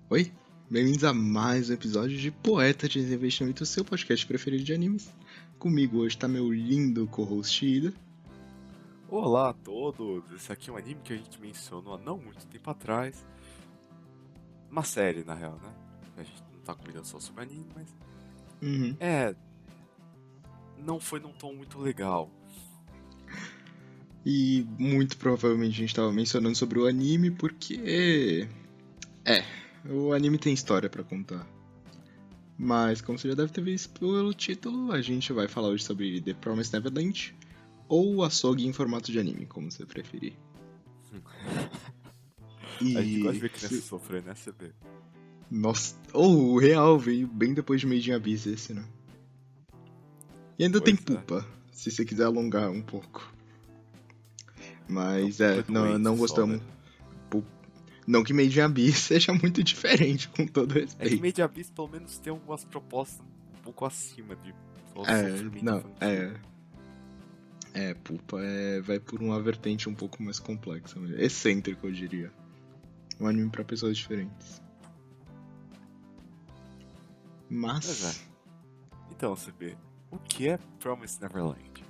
Oi, bem-vindos a mais um episódio de Poeta de Desinvestimento, o seu podcast preferido de animes. Comigo hoje tá meu lindo co-host Ida. Olá a todos! Esse aqui é um anime que a gente mencionou há não muito tempo atrás. Uma série, na real, né? A gente não tá comentando só sobre anime, mas... Uhum. Não foi num tom muito legal. E muito provavelmente a gente tava mencionando sobre o anime porque... o anime tem história pra contar. Mas, como você já deve ter visto pelo título, a gente vai falar hoje sobre The Promised Neverland ou Açougue em formato de anime, como você preferir. A gente gosta de E... ver crianças sofrer, né, CB? Nossa, o real veio bem depois de Made in Abyss esse, né? E ainda tem Pois é. Pupa, se você quiser alongar um pouco. Não, Mas Pupa é não doente só, gostamos. velho. Não que Made in Abyss seja muito diferente, com todo É que respeito. Made in Abyss pelo menos tem algumas propostas um pouco acima de só É, sofrimento não, infantil. Pupa vai por uma vertente um pouco mais complexa, excêntrica, eu diria. Um anime pra pessoas diferentes. Pois é. Mas, Então, CB, o que é Promised Neverland?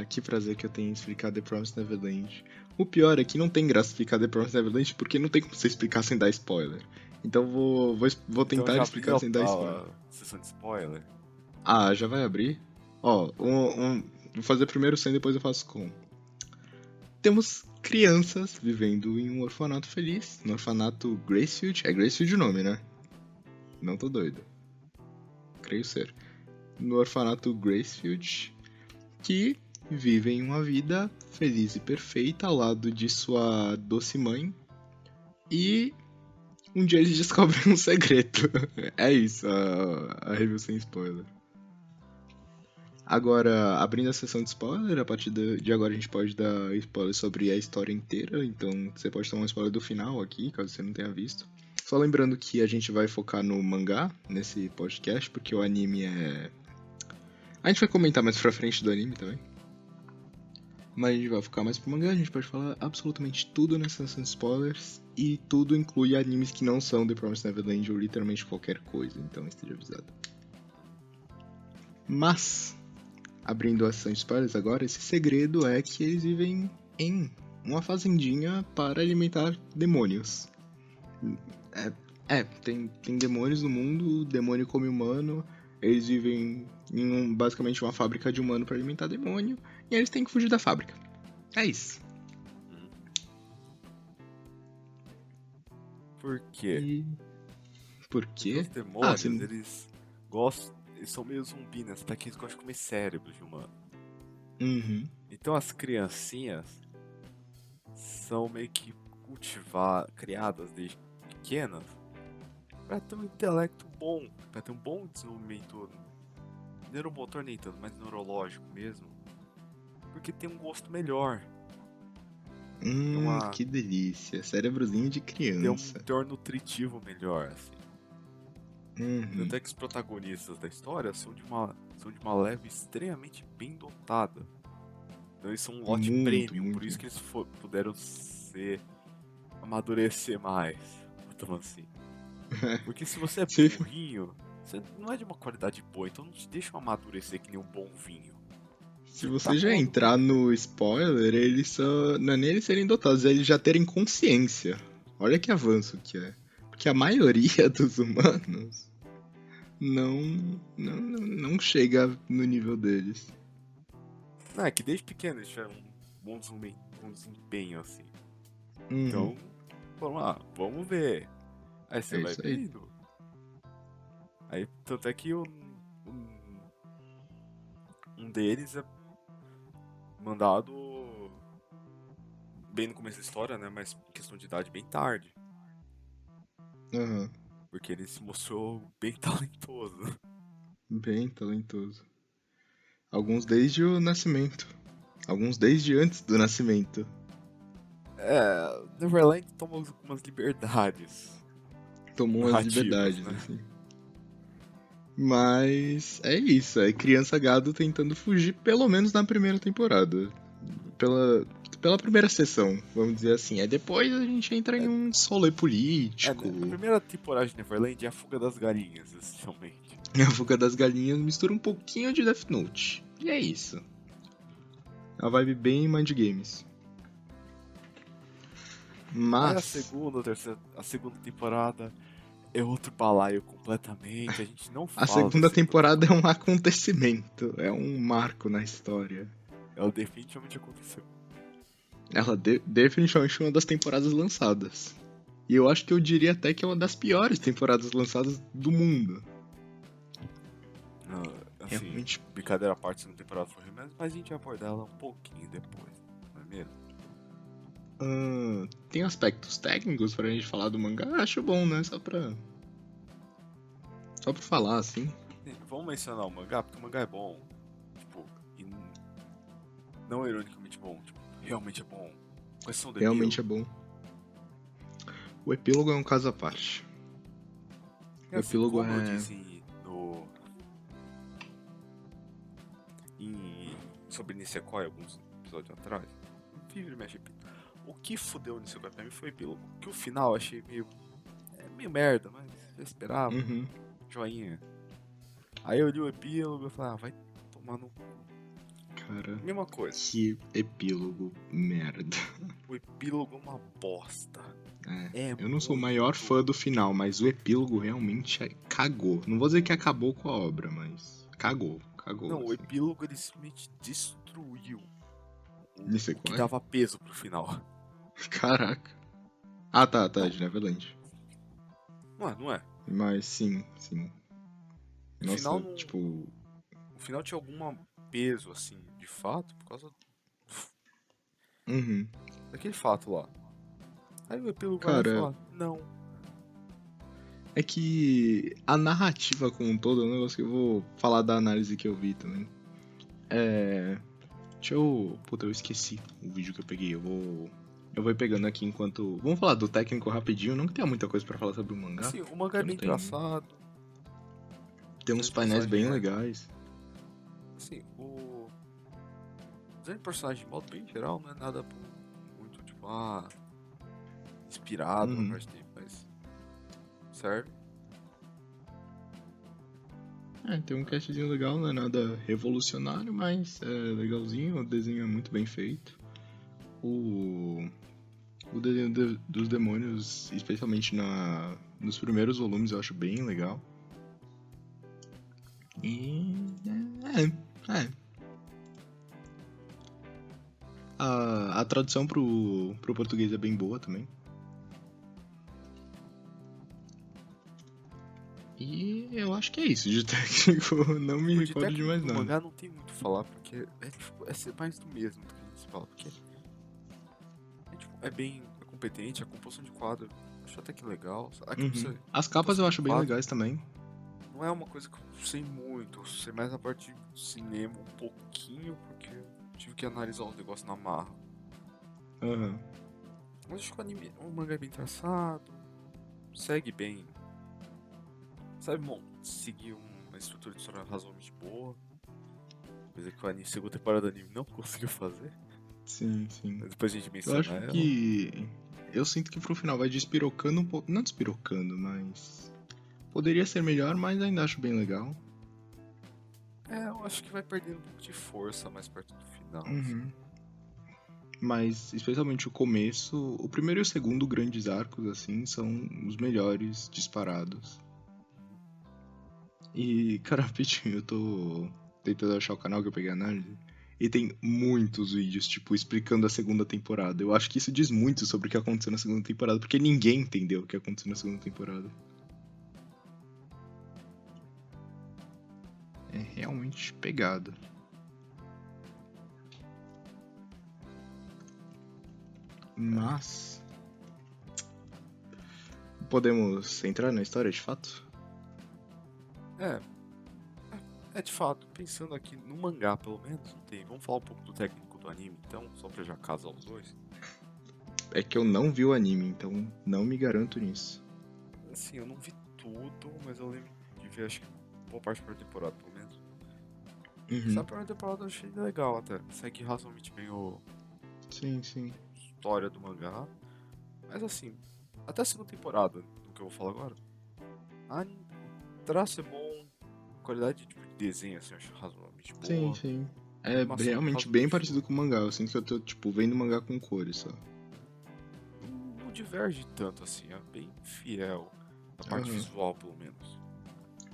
que prazer que eu tenho em explicar The Promised Neverland. O pior é que não tem graça explicar The Promised Neverland porque não tem como você explicar sem dar spoiler. Então vou Então tentar já explicar abriu sem dar spoiler. a sessão de spoiler? Já vai abrir? Vou fazer primeiro sem, depois eu faço com. Temos crianças vivendo em um orfanato feliz, no orfanato Gracefield. É Gracefield o nome, né? Não tô doido. Creio ser. No orfanato Gracefield, que vivem uma vida feliz e perfeita ao lado de sua doce mãe. E um dia eles descobrem um segredo. É isso, a review sem spoiler. Agora, abrindo a sessão de spoiler, a partir de agora a gente pode dar spoiler sobre a história inteira, então você pode tomar um spoiler do final aqui, caso você não tenha visto. Só lembrando que a gente vai focar no mangá nesse podcast, porque o anime é. A gente vai comentar mais pra frente do anime também. Mas a gente vai focar mais pro mangá, a gente pode falar absolutamente tudo nessa sessão de spoilers, e tudo inclui animes que não são The Promised Neverland ou literalmente qualquer coisa, então esteja avisado. Mas, abrindo a sessão de spoilers agora, esse segredo é que eles vivem em uma fazendinha para alimentar demônios. Tem demônios no mundo, o demônio come humano, eles vivem em basicamente uma fábrica de humano para alimentar demônio, e eles têm que fugir da fábrica. É isso. Por quê? E por Porque quê? os demônios, Sim. eles são meio zumbi, né? Até que eles gostam de comer cérebros de humano. Uhum. Então as criancinhas são meio que criadas desde pequenas pra ter um intelecto bom, pra ter um bom desenvolvimento neuromotor nem tanto, mas neurológico mesmo. Porque tem um gosto melhor, Que delícia. Cérebrozinho de tem um criança. teor nutritivo melhor, assim. Uhum. Tanto é que os protagonistas da história são de uma leve extremamente bem dotada. Então eles são um lote Muito, premium, por muito. isso que eles puderam amadurecer mais, então assim. Porque se você é Sim. burrinho, você não é de uma qualidade boa, então não te deixa amadurecer que nem um bom vinho. Se Tá você já bom, entrar velho. no spoiler, eles só. Não é nem eles serem dotados, é eles já terem consciência. Olha que avanço que é. Porque a maioria dos humanos não chega no nível deles. Não, é que desde pequeno eles tiveram um bom desempenho, assim. Uhum. Então, vamos ver. Aí você É vai isso aí. vendo. Aí, tanto é que um deles é mandado bem no começo da história, né? Mas em questão de idade, bem tarde. Aham. Porque ele se mostrou bem talentoso. Bem talentoso. Alguns desde o nascimento. Alguns desde antes do nascimento. Neverland toma algumas liberdades Tomou umas narrativas, liberdades, né? assim. Mas é isso, é criança gado tentando fugir, pelo menos na primeira temporada. pela primeira sessão, vamos dizer assim. Aí depois a gente entra em um rolê É, político. né, a primeira temporada de Neverland é a fuga das galinhas, essencialmente. A Fuga das Galinhas mistura um pouquinho de Death Note. E é isso. A vibe bem Mind Games. Aí Mas a segunda temporada é outro balaio completamente, a gente não a fala da segunda segunda temporada é temporada. um acontecimento. É um marco na história. Ela definitivamente aconteceu. Ela definitivamente é uma das temporadas lançadas. E eu acho que eu diria até que é uma das piores temporadas lançadas do mundo. Assim, Realmente. brincadeira à parte, a segunda temporada foi ruim, mas a gente vai abordar ela um pouquinho depois, não é mesmo? Tem aspectos técnicos pra gente falar do mangá? Acho bom, né? Só pra falar, assim. Vamos mencionar o mangá, porque o mangá é bom. Tipo, e não ironicamente bom, tipo, realmente é bom. Com exceção do Realmente é epílogo. bom. O epílogo é um caso à parte. E O assim, epílogo como eu é. disse sobre Nisekoi alguns episódios atrás, vive mexe. O que fudeu o Nisekoi pra mim foi o epílogo. Que o final eu achei meio merda, mas eu esperava. Uhum. Joinha. Aí eu li o epílogo e falei, vai tomar no. Cara, Mesma coisa. que epílogo merda. O epílogo é uma bosta. É Eu não sou o maior muito. fã do final, mas o epílogo realmente cagou. Não vou dizer que acabou com a obra, mas cagou. Cagou, Não, o assim. epílogo ele simplesmente destruiu o que Nisekoi? dava peso pro final. Caraca. Ah, tá, Não, de Neverland. não é. Mas sim, sim. O final Nossa, não. tipo. O final tinha algum peso, assim, de fato, por causa Uhum. daquele fato lá. Aí o epílogo vai lá e Cara, fala, não. é que a narrativa como um todo é um negócio que eu vou falar da análise que eu vi também. É. Deixa eu. Puta, eu esqueci o vídeo que eu peguei. Eu vou ir pegando aqui enquanto. Vamos falar do técnico rapidinho. Não que tenha muita coisa pra falar sobre o mangá. Assim, o mangá é Que não bem tem. traçado. Tem O uns design de painéis personagem bem é. legais. Assim, o design de personagem de modo bem geral não é nada muito, tipo, inspirado na Uhum. parte dele, mas serve. Tem um castzinho legal, não é nada revolucionário, mas é legalzinho. O desenho é muito bem feito. O, o desenho dos demônios, especialmente nos primeiros volumes, eu acho bem legal. E. É. A tradução pro português é bem boa também. E eu acho que é isso de técnico. Não me O de recordo de técnico mais do nada. mangá não tem muito o que falar, porque é ser mais do mesmo do que a gente fala, porque é bem competente, a composição de quadro, acho até que legal. Aqui pra Uhum. você, As capas eu composição de acho bem quadro legais também. não é uma coisa que eu sei muito, eu sei mais na parte de cinema um pouquinho, porque eu tive que analisar os negócios na marra. Aham. Mas acho que o mangá é bem traçado, segue bem, sabe, bom, seguir uma estrutura de história razoavelmente boa, coisa que a segunda temporada do anime não conseguiu fazer. Sim, sim. Mas depois a gente Eu menciona acho ela. que. Eu sinto que pro final vai despirocando um pouco. Não despirocando, mas. Poderia ser melhor, mas ainda acho bem legal. Eu acho que vai perdendo um pouco de força mais perto do final, assim. Uhum. Mas, especialmente o começo, o primeiro e o segundo grandes arcos, assim, são os melhores disparados. E, cara, rapidinho, eu tô tentando achar o canal que eu peguei a análise. E tem muitos vídeos, tipo, explicando a segunda temporada. Eu acho que isso diz muito sobre o que aconteceu na segunda temporada, porque ninguém entendeu o que aconteceu na segunda temporada. É realmente pegado. Mas. Podemos entrar na história de fato? É, de fato, pensando aqui no mangá, pelo menos, não tem. Vamos falar um pouco do técnico do anime, então, só pra já casar os dois. É que eu não vi o anime, então não me garanto nisso. Assim, eu não vi tudo, mas eu lembro de ver, acho que boa parte da primeira temporada, pelo menos. Essa Uhum. primeira temporada eu achei legal até. Segue razoavelmente bem Sim. história do mangá. Mas assim, até a segunda temporada, do que eu vou falar agora, o traço é bom, a qualidade tipo, de desenho assim, eu acho razoavelmente boa. Sim. A É animação realmente bem razoavelmente parecido boa. com o mangá. Eu sinto que eu tô, tipo, vendo mangá com cores só. Não diverge tanto assim, é bem fiel na parte Aham. visual, pelo menos.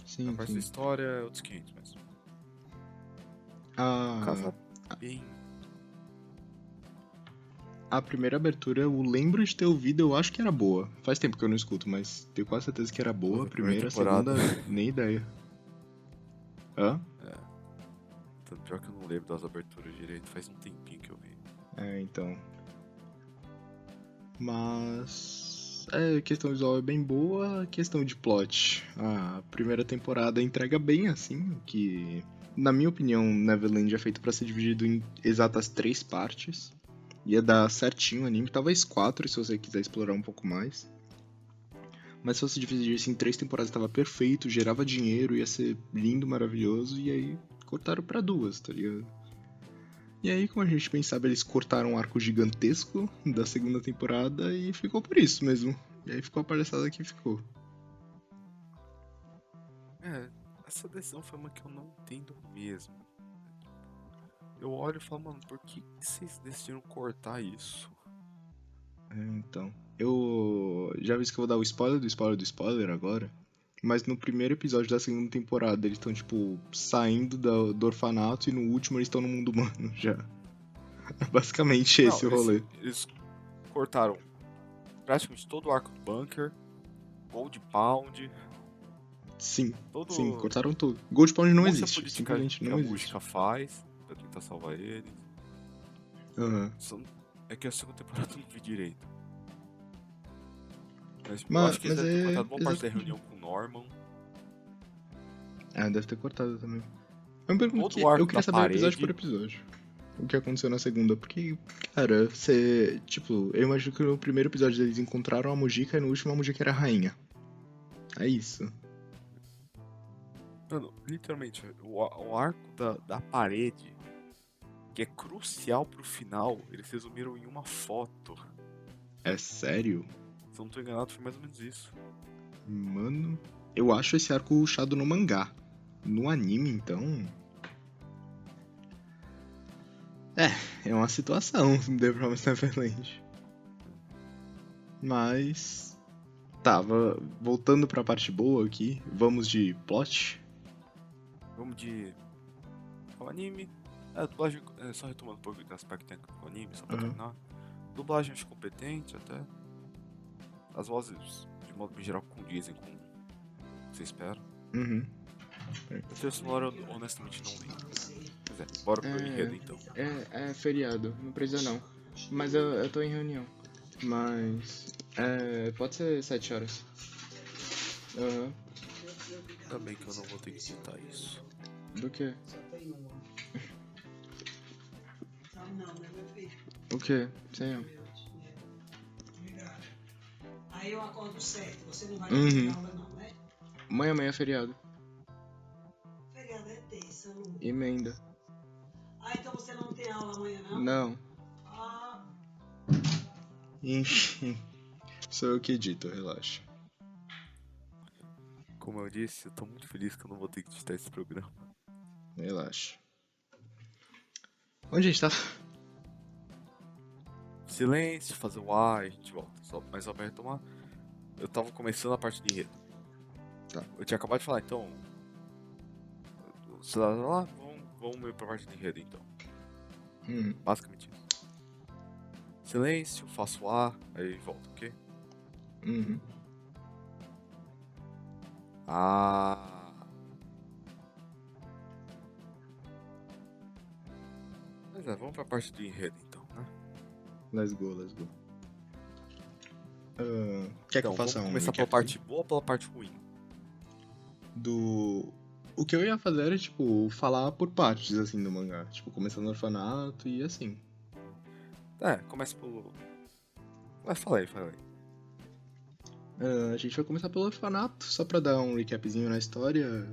Na Sim. parte da história é outros 500, mas A, casa bem. a primeira abertura eu lembro de ter ouvido, eu acho que era boa. Faz tempo que eu não escuto, mas tenho quase certeza que era boa. Mas A a primeira primeira, a temporada. segunda, nem ideia. Hã? É, tanto pior que eu não lembro das aberturas direito, faz um tempinho que eu vi. É, então. Mas. A questão visual é bem boa, a questão de plot. A primeira temporada entrega bem, assim, que. Na minha opinião, Neverland é feito pra ser dividido em exatas 3 partes. Ia dar certinho o anime, talvez 4 se você quiser explorar um pouco mais. Mas se você dividisse em 3 temporadas, tava perfeito, gerava dinheiro, ia ser lindo, maravilhoso, e aí cortaram pra 2, tá ligado? E aí, como a gente pensava, eles cortaram um arco gigantesco da segunda temporada e ficou por isso mesmo. E aí ficou a palhaçada que ficou. É, essa decisão foi uma que eu não entendo mesmo. Eu olho e falo, mano, por que vocês decidiram cortar isso? Então, eu já vi que eu vou dar o spoiler do spoiler do spoiler agora. Mas no primeiro episódio da segunda temporada, eles estão, tipo, saindo do orfanato e no último eles estão no mundo humano já. É basicamente Não, esse o rolê. eles cortaram praticamente todo o arco do bunker, Gold Pound, Sim, todo cortaram tudo. Gold Pound não força existe, política simplesmente que não a existe. música faz pra tentar salvar eles. Aham. É que a segunda temporada eu não vi direito. Mas eu acho que eles Mas devem ter é cortado boa parte da exatamente. reunião com o Norman. Ah, deve ter cortado também. Eu me pergunto Todo o que eu arco da queria saber episódio por parede. episódio. O que aconteceu na segunda, porque, cara, você. Tipo, eu imagino que no primeiro episódio eles encontraram a Mujica e no último a Mujica era a rainha. É isso. Mano, literalmente, o arco da parede, que é crucial pro final, eles resumiram em uma foto. É sério? Se eu não tô enganado, foi mais ou menos isso. Mano, eu acho esse arco rushado no mangá. No anime, então. É uma situação, The Promised Neverland. Mas. Tá, voltando pra parte boa aqui, vamos de plot. Vamos de. O anime. A dublagem. Só retomando um pouco do aspecto técnico do anime, só pra Aham. terminar. Dublagem acho competente até. As vozes, de modo bem geral, condizem com o que você espera. Uhum. A trilha sonora eu honestamente não lembro. Pois é, bora pro enredo então. É feriado, não precisa não. Mas eu tô em reunião. Mas. Pode ser 7 horas. Aham. Ainda bem que eu não vou ter que editar isso. Do que? O que? Senhor. Aí eu acordo 7, você não vai Uhum. ter aula não, né? Amanhã é feriado. Feriado é terça, não. Emenda. Ah, então você não tem aula amanhã não? Não. Ah, Enfim. Sou eu que edito, relaxa. Como eu disse, eu tô muito feliz que eu não vou ter que editar esse programa. Relaxa. Onde a gente tá? Silêncio, fazer o ar, a gente volta. Mas só pra retomar, eu tava começando a parte de enredo. Tá. Eu tinha acabado de falar, então. Sei lá, vamos ir pra parte de enredo então. Basicamente isso. Silêncio, faço o ar, aí volta, ok? Uhum. Ah. Mas vamos pra parte de enredo então, né? Let's go. Quer que Então, eu faça vamos um começar pela recap parte boa ou pela parte ruim? do. O que eu ia fazer era, tipo, falar por partes, assim, do mangá. Tipo, começando no orfanato e assim. Começa pelo. Mas fala aí. A gente vai começar pelo orfanato, só pra dar um recapzinho na história.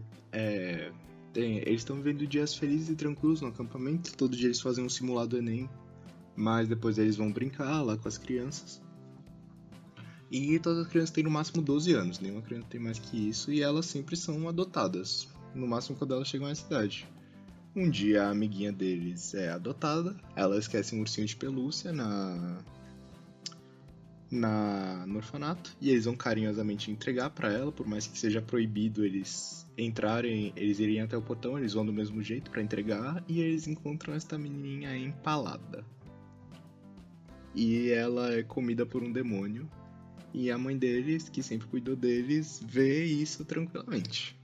Eles estão vivendo dias felizes e tranquilos no acampamento. Todo dia eles fazem um simulado Enem Mas depois eles vão brincar lá com as crianças. E todas as crianças têm no máximo 12 anos, nenhuma criança tem mais que isso, e elas sempre são adotadas, no máximo quando elas chegam à cidade. Um dia a amiguinha deles é adotada, ela esquece um ursinho de pelúcia no orfanato, e eles vão carinhosamente entregar pra ela, por mais que seja proibido eles irem até o portão, eles vão do mesmo jeito pra entregar, e eles encontram esta menininha empalada. E ela é comida por um demônio, e a mãe deles, que sempre cuidou deles, vê isso tranquilamente.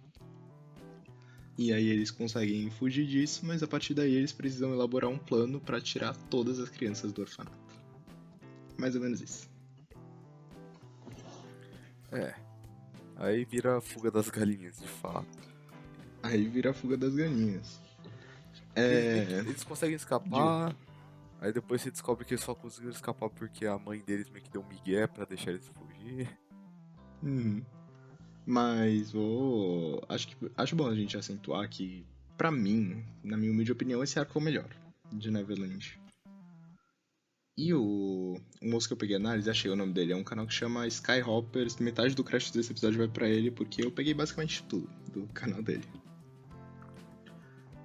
E aí eles conseguem fugir disso, mas a partir daí eles precisam elaborar um plano pra tirar todas as crianças do orfanato. Mais ou menos isso. Aí vira a fuga das galinhas, de fato. Aí vira a fuga das galinhas. Eles conseguem escapar, aí depois você descobre que eles só conseguiram escapar porque a mãe deles meio que deu um migué pra deixar eles fugir. Mas acho bom a gente acentuar que, pra mim, na minha humilde opinião, esse arco é o melhor de Neverland. E o moço que eu peguei a análise, achei o nome dele, é um canal que chama Skyhoppers. Metade do crédito desse episódio vai pra ele, porque eu peguei basicamente tudo do canal dele.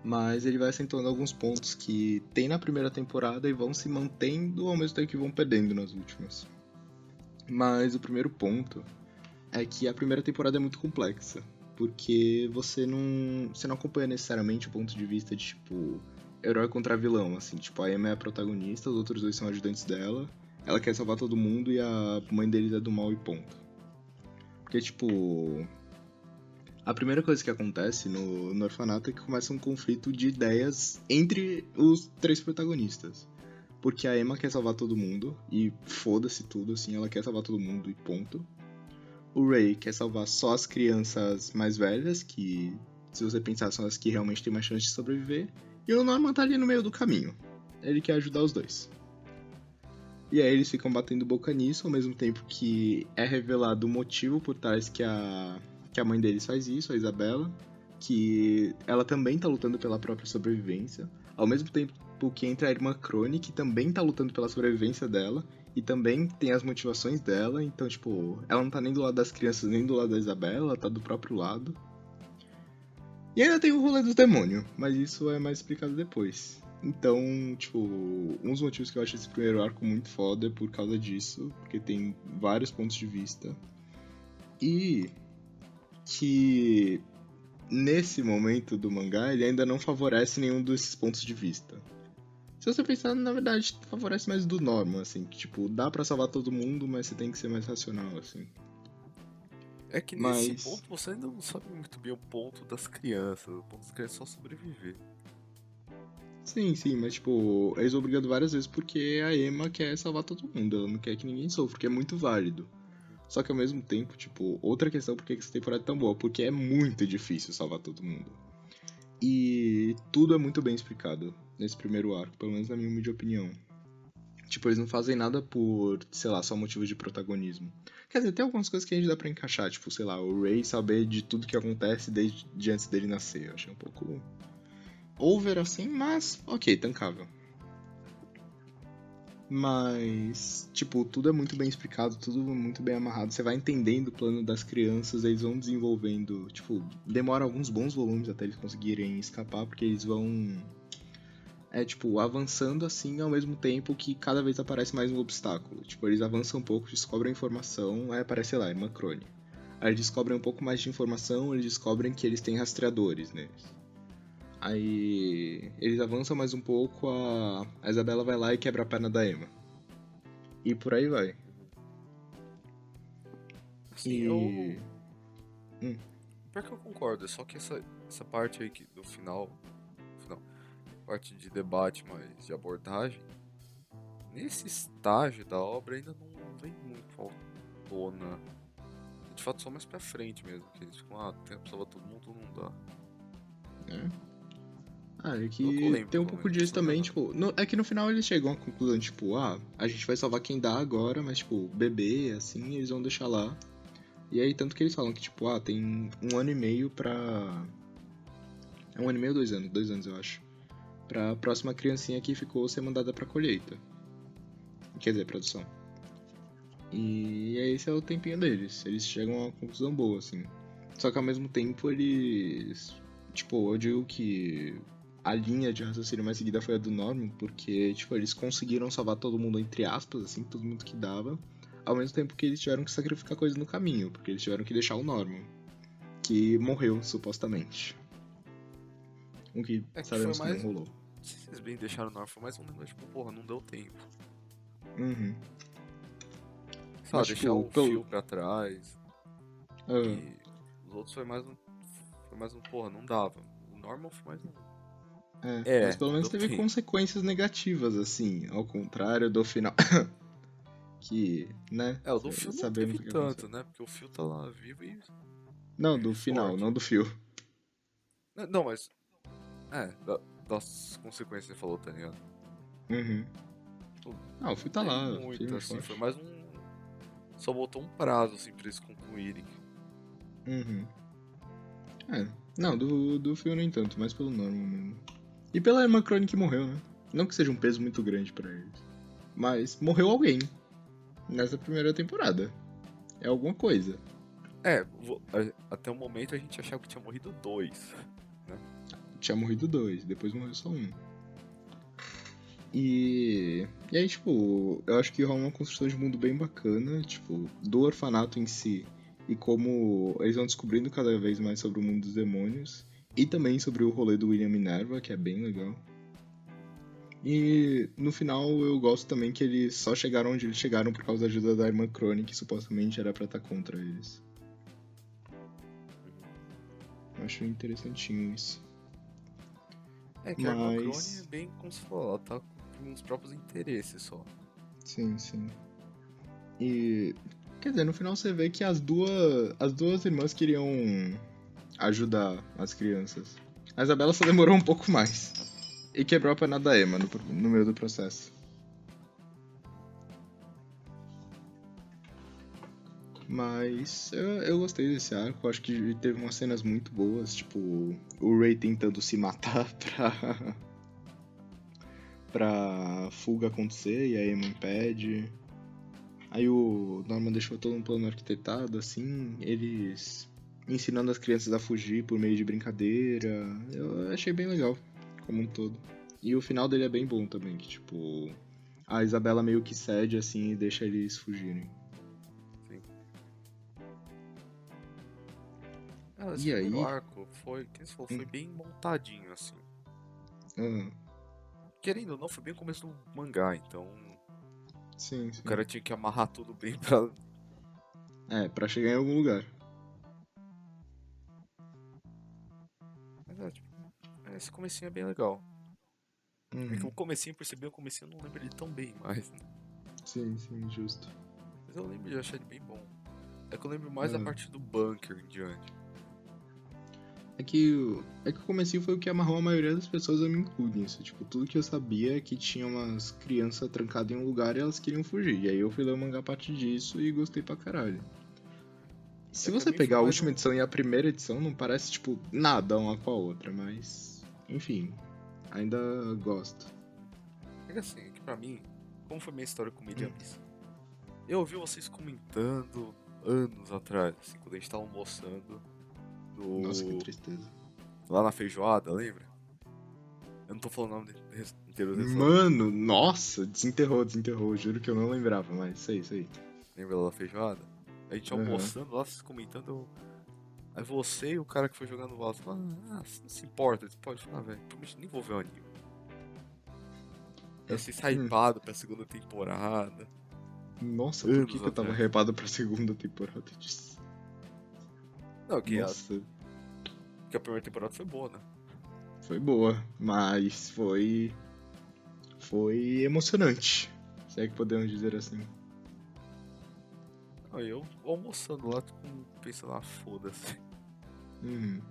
Mas ele vai acentuando alguns pontos que tem na primeira temporada e vão se mantendo ao mesmo tempo que vão perdendo nas últimas. Mas o primeiro ponto é que a primeira temporada é muito complexa, porque você não acompanha necessariamente o ponto de vista de, tipo, herói contra vilão, assim, tipo, a Emma é a protagonista, os outros dois são ajudantes dela, ela quer salvar todo mundo e a mãe deles é do mal e ponto. Porque, tipo, a primeira coisa que acontece no orfanato é que começa um conflito de ideias entre os três protagonistas. Porque a Emma quer salvar todo mundo, e foda-se tudo, assim, ela quer salvar todo mundo e ponto. O Ray quer salvar só as crianças mais velhas, que, se você pensar, são as que realmente têm mais chance de sobreviver. E o Norman tá ali no meio do caminho. Ele quer ajudar os dois. E aí eles ficam batendo boca nisso, ao mesmo tempo que é revelado o motivo por trás que a mãe deles faz isso, a Isabela. Que ela também tá lutando pela própria sobrevivência. Ao mesmo tempo que entra a irmã Crone, que também tá lutando pela sobrevivência dela. E também tem as motivações dela, então, tipo, ela não tá nem do lado das crianças, nem do lado da Isabela, ela tá do próprio lado. E ainda tem o rolê dos demônios, mas isso é mais explicado depois. Então, tipo, um dos motivos que eu acho esse primeiro arco muito foda é por causa disso, porque tem vários pontos de vista. E que nesse momento do mangá ele ainda não favorece nenhum desses pontos de vista. Se você pensar, na verdade, favorece mais do Norman, assim, que, tipo, dá pra salvar todo mundo, mas você tem que ser mais racional, assim. É que nesse ponto você ainda não sabe muito bem o ponto das crianças. O ponto das crianças é só sobreviver. Sim, mas, tipo, eles vão brigando várias vezes porque a Emma quer salvar todo mundo, ela não quer que ninguém sofra, que é muito válido. Só que ao mesmo tempo, tipo, outra questão por que essa temporada é tão boa, porque é muito difícil salvar todo mundo. E tudo é muito bem explicado nesse primeiro arco, pelo menos na minha humilde opinião. Tipo, eles não fazem nada por, sei lá, só motivo de protagonismo. Quer dizer, tem algumas coisas que a gente dá pra encaixar, tipo, sei lá, o Ray saber de tudo que acontece desde antes dele nascer. Eu achei um pouco over assim, mas ok, tancável. Mas, tipo, tudo é muito bem explicado, tudo muito bem amarrado. Você vai entendendo o plano das crianças, eles vão desenvolvendo. Tipo, demora alguns bons volumes até eles conseguirem escapar, porque eles vão. Tipo, avançando assim ao mesmo tempo que cada vez aparece mais um obstáculo. Tipo, eles avançam um pouco, descobrem a informação, aí aparece, sei lá, Irmã Crone. Aí eles descobrem um pouco mais de informação, eles descobrem que eles têm rastreadores neles. Aí eles avançam mais um pouco, a Isabela vai lá e quebra a perna da Emma. E por aí vai. Sim, Pior que eu concordo, só que essa parte aí do final, parte de debate, mas de abordagem, nesse estágio da obra ainda não vem muito à tona. De fato, só mais pra frente mesmo, que eles ficam, tem que salvar todo mundo, não dá. É que tem um pouco disso também, tipo, é que no final eles chegam à conclusão, tipo, a gente vai salvar quem dá agora, mas, tipo, bebê, assim, eles vão deixar lá. E aí, tanto que eles falam que, tipo, tem 1 ano e meio pra... É 1 ano e meio ou 2 anos? 2 anos, eu acho. Pra próxima criancinha que ficou ser mandada pra colheita. Quer dizer, produção. E esse é o tempinho deles. Eles chegam a uma conclusão boa, assim. Só que ao mesmo tempo eles... Tipo, eu digo que a linha de raciocínio mais seguida foi a do Norman, porque, tipo, eles conseguiram salvar todo mundo, entre aspas, assim, todo mundo que dava, ao mesmo tempo que eles tiveram que sacrificar coisas no caminho, porque eles tiveram que deixar o Norman, que morreu, supostamente. O que É que foi sabemos que não mais. rolou. Se vocês bem deixaram no ar, foi mais um negócio, tipo, porra, não deu tempo. Uhum. Sei lá, Mas, deixar tipo, o fio pra trás. Ah, E os outros foi mais um. Foi mais um, porra, não dava. O Normal foi mais um. mas pelo Não menos deu teve tempo. consequências negativas, assim, ao contrário do final. Que, né, O do fio não sabemos teve o que aconteceu. tanto, né? Porque o fio tá lá vivo e Não, firme do e final, forte. não do fio. Não, mas. Das consequências que você falou, tá ligado? Uhum. Tipo, Ah, o fio tá não teve lá, muito, firme e assim, foi forte. mais um. Só botou um prazo, assim, pra eles concluírem. Uhum. Não, do fio nem tanto, mas pelo Norman mesmo. E pela irmã Crone que morreu, né? Não que seja um peso muito grande pra eles. Mas morreu alguém nessa primeira temporada. É alguma coisa. Até o momento a gente achava que tinha morrido dois. Tinha morrido dois, depois morreu só um. E aí, tipo, eu acho que rola uma construção de mundo bem bacana, tipo, do orfanato em si. E como eles vão descobrindo cada vez mais sobre o mundo dos demônios. E também sobre o rolê do William Minerva, que é bem legal. E no final eu gosto também que eles só chegaram onde eles chegaram por causa da ajuda da irmã Crone, que supostamente era pra estar contra eles. Eu acho interessantinho isso. É que a irmã Crone é Mas. bem como se falou, ela tá com os próprios interesses só. Sim, sim. E. Quer dizer, no final você vê que as duas irmãs queriam ajudar as crianças. A Isabela só demorou um pouco mais. E quebrou a perna da Emma no meio do processo. Mas eu gostei desse arco, acho que teve umas cenas muito boas, tipo, o Ray tentando se matar pra fuga acontecer e a Emma impede. Aí o Norman deixou todo um plano arquitetado, assim, eles ensinando as crianças a fugir por meio de brincadeira. Eu achei bem legal, como um todo. E o final dele é bem bom também, que tipo, a Isabela meio que cede assim e deixa eles fugirem. Sim. Esse E primeiro aí? arco foi, quem você falou, foi bem montadinho, assim. Ah, Querendo ou não, foi bem o começo do mangá, então sim, o sim. cara tinha que amarrar tudo bem pra. Pra chegar em algum lugar. Mas tipo, esse comecinho é bem legal. É que Uhum. o comecinho, percebi o comecinho, eu não lembro ele tão bem mais, né? Sim, sim, justo. Mas eu lembro de achar ele bem bom. É que eu lembro mais a Ah. parte do bunker em diante. É que o comecinho foi o que amarrou a maioria das pessoas, eu me incluo nisso. Tipo, tudo que eu sabia é que tinha umas crianças trancadas em um lugar e elas queriam fugir. E aí eu fui ler o mangá a partir disso e gostei pra caralho. Se Pra você mim foi pegar a mais última um. edição e a primeira edição, não parece, tipo, nada uma com a outra, mas... Enfim, ainda gosto. É que assim, é que pra mim, como foi minha história com Medium Abyss? Eu ouvi vocês comentando anos atrás, assim, quando a gente tava almoçando Nossa, que do. tristeza. Lá na feijoada, lembra? Eu não tô falando o nome inteiro do restaurante. Mano, nossa, desenterrou. Juro que eu não lembrava, mas sei. Lembra lá da feijoada? A gente Aham. almoçando lá, vocês comentando. Aí você e o cara que foi jogando bola falaram, você não se importa, você pode falar, velho, provavelmente nem vou ver o anime. Aí vocês hypado pra segunda temporada. Nossa, por que Anos eu tava atrás. hypado pra segunda temporada disso? Não, Nossa, que a primeira temporada foi boa, né? foi boa, mas foi emocionante, se é que podemos dizer assim. Aí eu almoçando lá, tipo, pensando, foda-se. Uhum.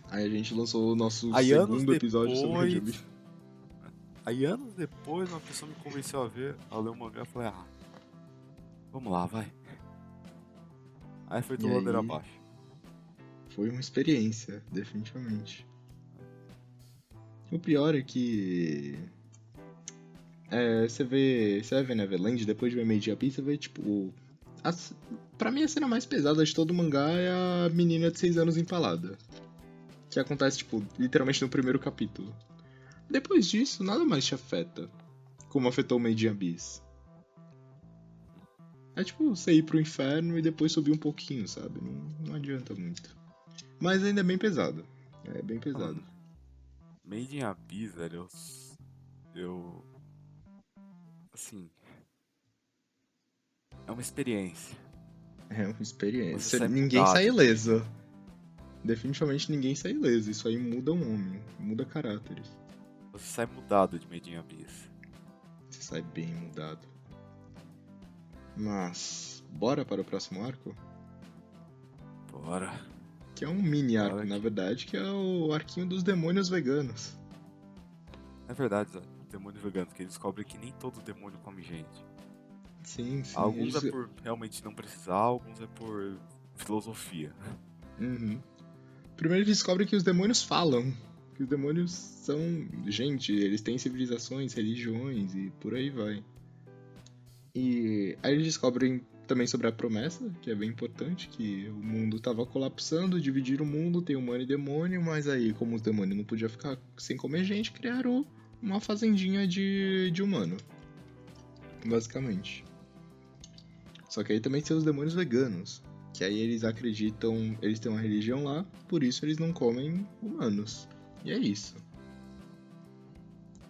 Aí a gente lançou o nosso Aí anos segundo episódio sobre Red depois. Aí anos depois, uma pessoa me convenceu a ler o mangá e falei, vamos lá, vai. Aí foi E tudo ladeira aí abaixo. foi uma experiência, definitivamente. O pior é que Você vai ver Neverland, depois de ver Made in Abyss, você vê, tipo... Pra mim, a cena mais pesada de todo o mangá é a menina de 6 anos empalada. Que acontece, tipo, literalmente no primeiro capítulo. Depois disso, nada mais te afeta. Como afetou o Made in Abyss. É tipo você ir pro inferno e depois subir um pouquinho, sabe? Não adianta muito. Mas ainda é bem pesado. É bem pesado. Made in Abyss, velho, eu... Assim, é uma experiência. É uma experiência. Você sai Ninguém sai mudado de Made in ileso. Definitivamente ninguém sai ileso. Isso aí muda um homem. Muda caráteres. Você sai mudado de Made in Abyss. Você sai bem mudado. Mas... Bora para o próximo arco? Bora. Que é um mini arco, Bora na aqui. verdade, que é o arquinho dos demônios veganos. É verdade, Zé, demônio vegano, que ele descobre que nem todo demônio come gente. Sim. Alguns é por realmente não precisar, alguns é por filosofia. Uhum. Primeiro ele descobre que os demônios falam. Que os demônios são gente, eles têm civilizações, religiões e por aí vai. E aí eles descobrem também sobre a promessa, que é bem importante, que o mundo tava colapsando, dividir o mundo, tem humano e demônio, mas aí, como os demônios não podiam ficar sem comer gente, criaram uma fazendinha de humano. Basicamente. Só que aí também tem os demônios veganos. Que aí eles acreditam, eles têm uma religião lá, por isso eles não comem humanos. E é isso.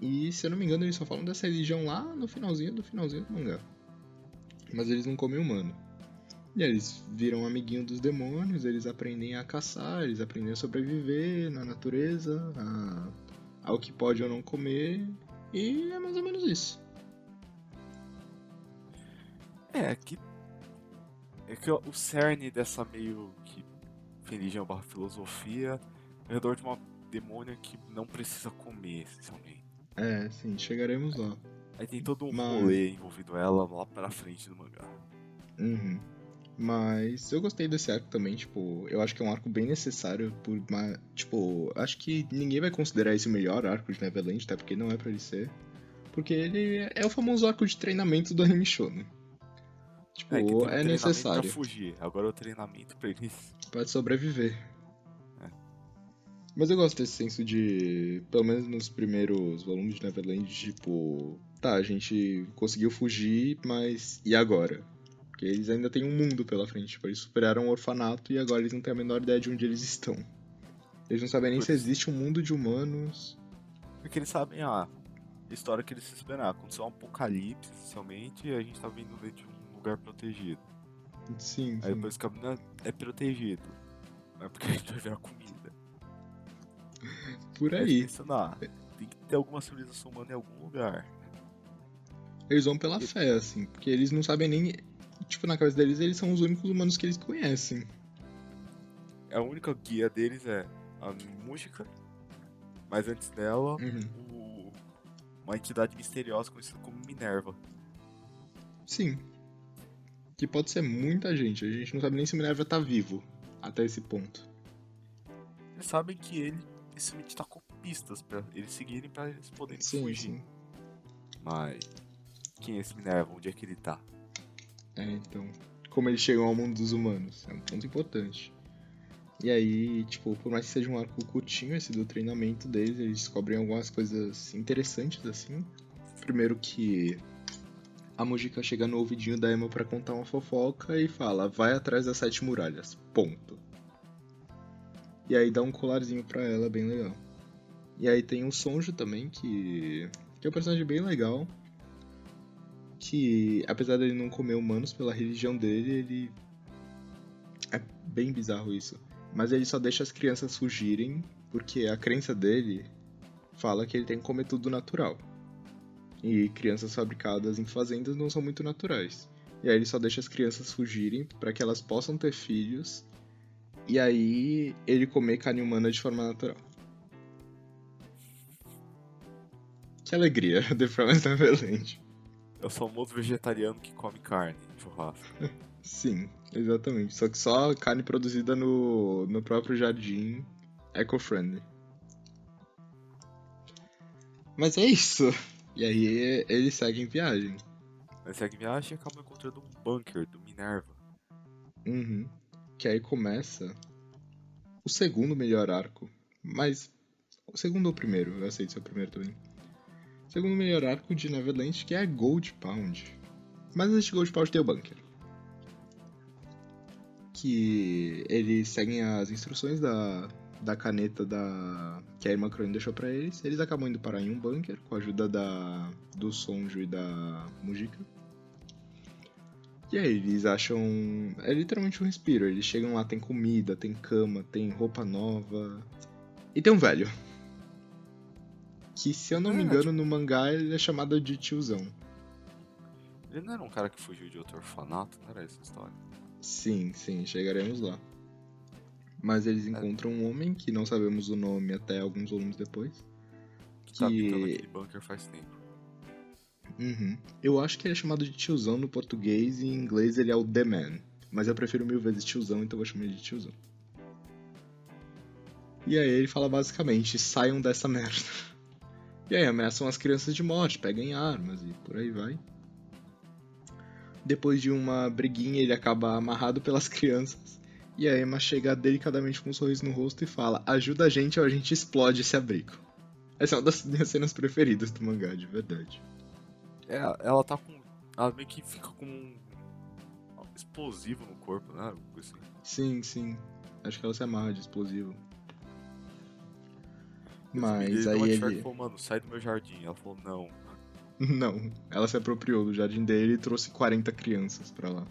E se eu não me engano, eles só falam dessa religião lá no finalzinho do mangá. Mas eles não comem humano. E aí eles viram amiguinho dos demônios, eles aprendem a caçar, eles aprendem a sobreviver na natureza, ao que pode ou não comer. E é mais ou menos isso. É que o cerne dessa meio que religião barra filosofia é ao redor de uma demônia que não precisa comer, essencialmente. É, sim, chegaremos lá. Aí tem todo um Mas... rolê envolvido ela lá pra frente do mangá. Uhum. Mas eu gostei desse arco também, tipo, eu acho que é um arco bem necessário por uma, tipo, acho que ninguém vai considerar esse o melhor arco de Neverland, até porque não é pra ele ser, porque ele é o famoso arco de treinamento do anime shonen. É que Tipo, teve o é treinamento pra necessário fugir, agora é o treinamento pra eles. pra sobreviver. É. Mas eu gosto desse senso de, pelo menos nos primeiros volumes de Neverland, tipo, tá, a gente conseguiu fugir, mas e agora? Porque eles ainda têm um mundo pela frente. Tipo, eles superaram o orfanato e agora eles não têm a menor ideia de onde eles estão. Eles não sabem nem se Putz, existe um mundo de humanos. porque eles sabem a história que eles se esperam. Aconteceu um apocalipse, essencialmente, e a gente tá vindo de um lugar protegido. Sim, Aí sim. depois o caminho é protegido. Não é porque a gente vai ver a comida. Por Aí eles aí. pensam, tem que ter alguma civilização humana em algum lugar. Eles vão pela fé, assim. Porque eles não sabem nem. Tipo, na cabeça deles, eles são os únicos humanos que eles conhecem. A única guia deles é a música, mas antes dela, Uhum. uma entidade misteriosa conhecida como Minerva. Sim. Que pode ser muita gente. A gente não sabe nem se o Minerva tá vivo. Até esse ponto. Eles sabem que ele simplesmente tacou pistas pra eles seguirem pra eles poderem Sim, fugir. sim. Mas quem é esse Minerva? Onde é que ele tá? É, então. Como eles chegam ao mundo dos humanos. É um ponto importante. E aí, tipo, por mais que seja um arco curtinho, esse do treinamento deles, eles descobrem algumas coisas interessantes, assim. Primeiro que a Mujika chega no ouvidinho da Emma pra contar uma fofoca e fala, vai atrás das 7 muralhas, ponto. E aí dá um colarzinho pra ela, bem legal. E aí tem o Sonjo também, que é um personagem bem legal, que apesar dele não comer humanos pela religião dele, ele... É bem bizarro isso. Mas ele só deixa as crianças fugirem, porque a crença dele fala que ele tem que comer tudo natural. E crianças fabricadas em fazendas não são muito naturais. E aí ele só deixa as crianças fugirem para que elas possam ter filhos. E aí ele comer carne humana de forma natural. Que alegria, The Promised Neverland. É o famoso vegetariano que come carne em churrasco. Sim, exatamente. Só que só carne produzida no próprio jardim, eco-friendly. Mas é isso. E aí eles seguem viagem. Aí segue viagem e acaba encontrando um bunker do Minerva. Uhum. Que aí começa o segundo melhor arco. Mas o segundo ou o primeiro? Eu aceito ser o primeiro também. O segundo melhor arco de Neverland, que é Gold Pound. Mas antes de Gold Pound tem o bunker. Que eles seguem as instruções da caneta que a irmã Crone deixou pra eles. Eles acabam indo parar em um bunker com a ajuda do Sonjo e da Mujika. E aí eles acham... É literalmente um respiro. Eles chegam lá, tem comida, tem cama, tem roupa nova. E tem um velho. Que, se eu não me engano, no mangá ele é chamado de tiozão. Ele não era um cara que fugiu de outro orfanato? Não era essa a história? Sim, chegaremos lá. Mas eles encontram um homem, que não sabemos o nome até alguns volumes depois. Que tá habitando aquele bunker faz tempo. Uhum. Eu acho que ele é chamado de tiozão no português e em inglês ele é o The Man. Mas eu prefiro 1000 vezes tiozão, então eu vou chamar ele de tiozão. E aí ele fala basicamente, saiam dessa merda. E aí ameaçam as crianças de morte, peguem armas e por aí vai. Depois de uma briguinha, ele acaba amarrado pelas crianças. E a Emma chega delicadamente com um sorriso no rosto e fala: ajuda a gente ou a gente explode esse abrigo. Essa é uma das minhas cenas preferidas do mangá, de verdade. É, ela tá com... Ela meio que fica com um explosivo no corpo, né? Algo assim. Sim. Acho que ela se amarra de explosivo. Mas Mas aí ele ele... falou, mano, sai do meu jardim. Ela falou, não. Não, ela se apropriou do jardim dele e trouxe 40 crianças pra lá.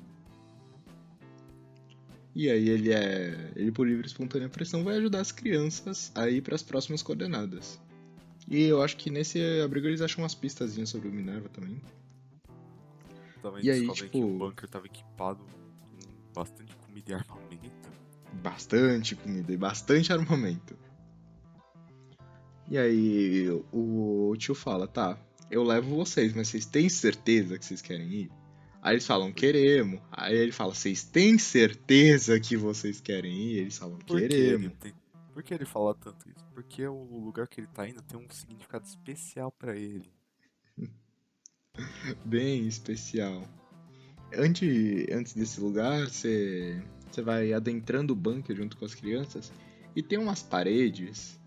E aí ele por livre e espontânea pressão vai ajudar as crianças a ir pras próximas coordenadas. E eu acho que nesse abrigo eles acham umas pistazinhas sobre o Minerva também. Também E aí, descobrem tipo... que o bunker tava equipado com bastante comida e armamento. Bastante comida e bastante armamento. E aí o tio fala, tá, eu levo vocês, mas vocês têm certeza que vocês querem ir? Aí eles falam, queremos. Aí ele fala, vocês têm certeza que vocês querem ir? Eles falam, queremos. Por que ele fala tanto isso? Porque o lugar que ele tá indo tem um significado especial pra ele. Bem especial. Antes desse lugar, você vai adentrando o bunker junto com as crianças e tem umas paredes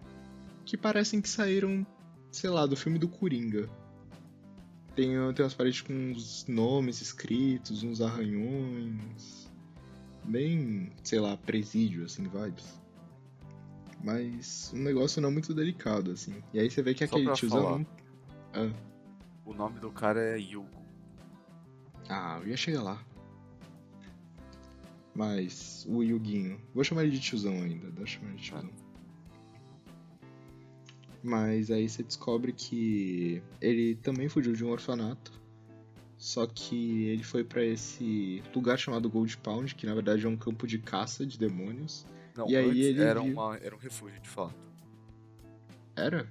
que parecem que saíram, sei lá, do filme do Coringa. Tem umas paredes com uns nomes escritos, uns arranhões. Bem, sei lá, presídio, assim, vibes. Mas um negócio não muito delicado, assim. E aí você vê que Só aquele pra tiozão... falar, o nome do cara é Yugo. Eu ia chegar lá. Mas o Yuguinho... Vou chamar ele de tiozão ainda, dá pra chamar ele de tiozão. Mas aí você descobre que ele também fugiu de um orfanato. Só que ele foi pra esse lugar chamado Gold Pound, que na verdade é um campo de caça de demônios. Não, E aí antes ele era, viu... era um refúgio, de fato. Era?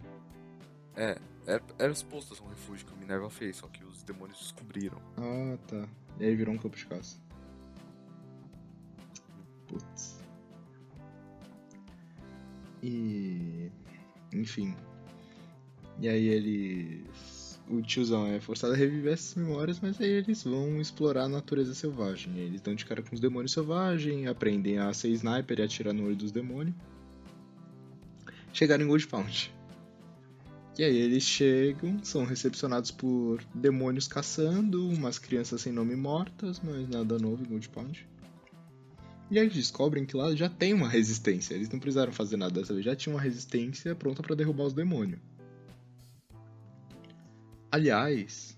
Era suposto ser um refúgio que o Minerva fez, só que os demônios descobriram. Ah, tá. E aí virou um campo de caça. Putz. E... Enfim. E aí eles... O tiozão é forçado a reviver essas memórias, mas aí eles vão explorar a natureza selvagem. E aí eles dão de cara com os demônios selvagens, aprendem a ser sniper e atirar no olho dos demônios. Chegaram em Gold Pound. E aí eles chegam, são recepcionados por demônios caçando, umas crianças sem nome mortas, mas nada novo em Gold Pound. E aí eles descobrem que lá já tem uma resistência, eles não precisaram fazer nada dessa vez, já tinha uma resistência pronta pra derrubar os demônios. Aliás...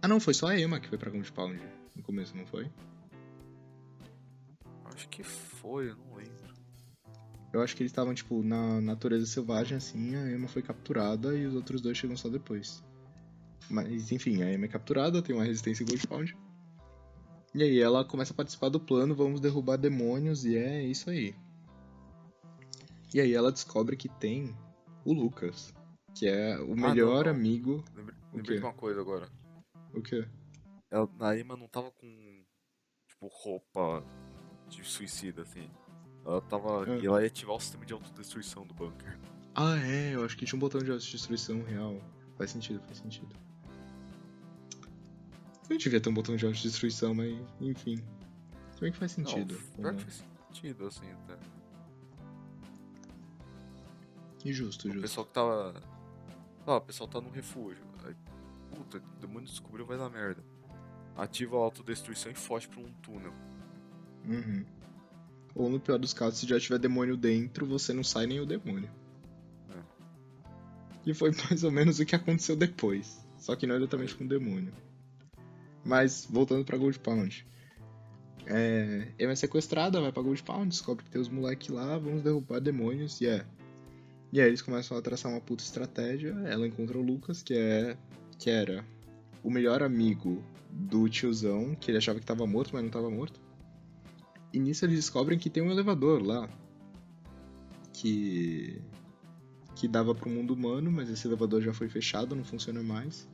não, foi só a Emma que foi pra Gold Pound no começo, não foi? Acho que foi, eu não lembro. Eu acho que eles estavam, tipo, na natureza selvagem, assim, a Emma foi capturada e os outros dois chegam só depois. Mas, enfim, a Emma é capturada, tem uma resistência em Gold Pound. E aí ela começa a participar do plano, vamos derrubar demônios, e é isso aí. E aí ela descobre que tem o Lucas, que é o melhor amigo... Lembrei de uma coisa agora. O quê? A Emma não tava com, tipo, roupa de suicida, assim. Ela tava... E ela ia ativar o sistema de autodestruição do bunker. Eu acho que tinha um botão de autodestruição real. Faz sentido. Não devia ter um botão de autodestruição, mas enfim. Se bem que faz Não, sentido. pior que faz sentido, assim, até. E justo, O justo. pessoal que tava... Ah, o pessoal tá no refúgio. Aí, puta, o demônio descobriu, vai dar merda. Ativa a autodestruição e foge pra um túnel. Uhum. Ou no pior dos casos, se já tiver demônio dentro, você não sai nem o demônio. É. E foi mais ou menos o que aconteceu depois. Só que não exatamente Aí, com o demônio. Mas, voltando pra Gold Pound. Ela é sequestrada, vai pra Gold Pound, descobre que tem os moleques lá, vamos derrubar demônios, e E aí eles começam a traçar uma puta estratégia. Ela encontra o Lucas, que era o melhor amigo do tiozão, que ele achava que tava morto, mas não tava morto. E nisso eles descobrem que tem um elevador lá, que dava pro mundo humano, mas esse elevador já foi fechado, não funciona mais.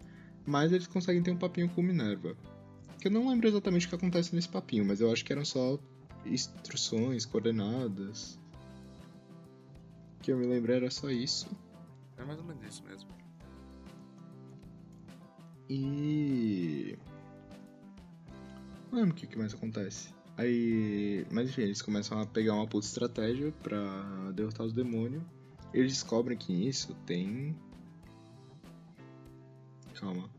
Mas eles conseguem ter um papinho com Minerva. Que eu não lembro exatamente o que acontece nesse papinho, mas eu acho que eram só instruções, coordenadas. Que eu me lembrei era só isso. é mais ou menos isso mesmo. E. Não lembro o que mais acontece. Aí. Mas enfim, eles começam a pegar uma puta estratégia pra derrotar os demônios. Eles descobrem que nisso tem. Calma.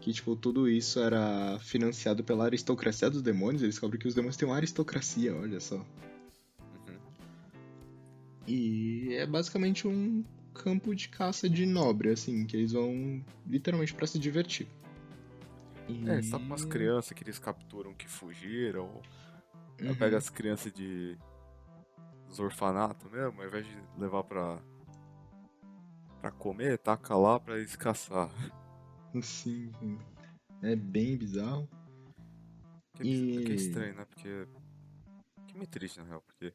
Que, tipo, tudo isso era financiado pela aristocracia dos demônios. Eles descobrem que os demônios têm uma aristocracia, olha só. Uhum. E é basicamente um campo de caça de nobre, assim, que eles vão literalmente pra se divertir. É, eles tá com umas crianças que eles capturam que fugiram. Aí pega as crianças dos orfanatos mesmo, ao invés de levar pra comer, taca lá pra eles caçar. Sim, é bem bizarro. Que é E. estranho, né? Porque. Que meio triste na real, porque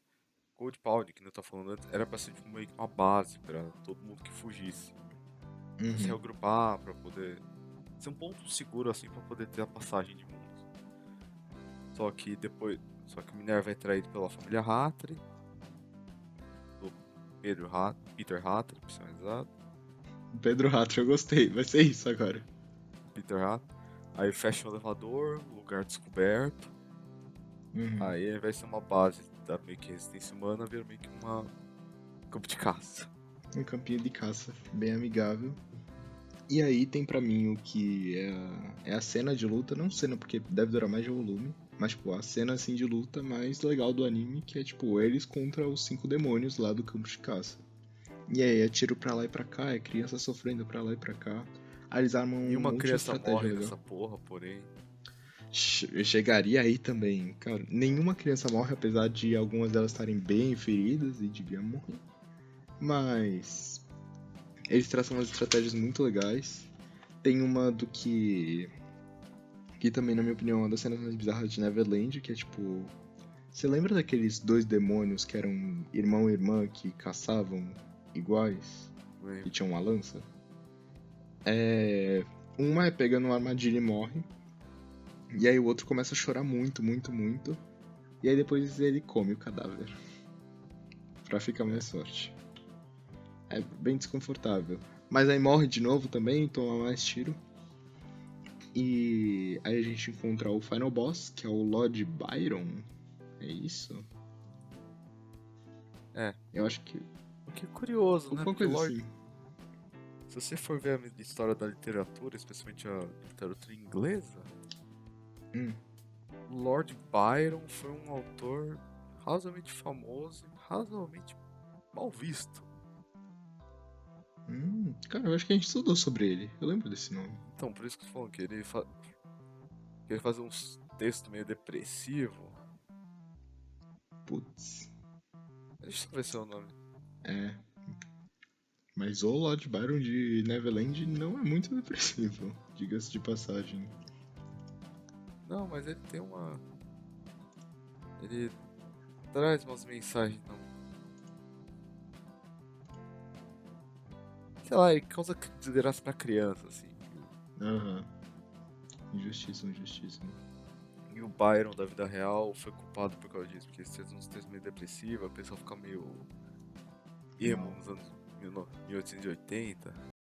Gold Pound, que eu tava falando antes, era pra ser tipo, meio que uma base pra todo mundo que fugisse. Se Uhum. reagrupar pra poder. Ser um ponto seguro assim pra poder ter a passagem de mundos. Só que depois. Só que Minerva é traído pela família Hattori, do Peter Hattori, pra ser mais exato. Pedro Rato, eu gostei. Vai ser isso agora. Peter Hattori. Aí fecha o elevador, lugar descoberto. Uhum. Aí ao invés de ser uma base da meio que resistência humana, vira meio que uma campo de caça. Um campinho de caça, bem amigável. E aí tem pra mim o que é a cena de luta, não cena porque deve durar mais de um volume, mas tipo, a cena assim de luta mais legal do anime, que é tipo, eles contra os 5 demônios lá do campo de caça. E aí é tiro pra lá e pra cá, é criança sofrendo pra lá e pra cá. Aí eles armam um Nenhuma monte de criança estratégia morre legal. nessa porra, porém. Chegaria aí também, cara. Nenhuma criança morre, apesar de algumas delas estarem bem feridas e deviam morrer. Mas eles traçam umas estratégias muito legais. Tem uma do que também, na minha opinião, é uma das cenas mais bizarras de Neverland, que é tipo. Você lembra daqueles dois demônios que eram irmão e irmã que caçavam iguais? E tinham uma lança? Uma é pega numa armadilha e morre. E aí o outro começa a chorar muito, muito, muito. E aí depois ele come o cadáver. Pra ficar mais forte. É bem desconfortável. Mas aí morre de novo também, toma mais tiro. E aí a gente encontra o Final Boss, que é o Lord Byron. É isso? É. Eu acho que. O que é curioso, né? Alguma Porque o coisa Lord. assim. Se você for ver a história da literatura, especialmente a literatura inglesa, Hum. Lord Byron foi um autor razoavelmente famoso e razoavelmente mal visto. Cara, eu acho que a gente estudou sobre ele. Eu lembro desse nome. Então, por isso que eu tô falando que ele faz uns textos meio depressivo. Putz. Deixa eu ver se é o nome. É. Mas o Lord Byron de Neverland não é muito depressivo, diga-se de passagem. Não, mas ele tem uma. Ele traz umas mensagens, não. Sei lá, ele causa desgraça pra criança, assim. Aham. Injustiça, injustiça. E o Byron da vida real foi culpado por causa disso, porque ele fez uns textos meio depressivos, a pessoa fica meio emo nos anos 1880.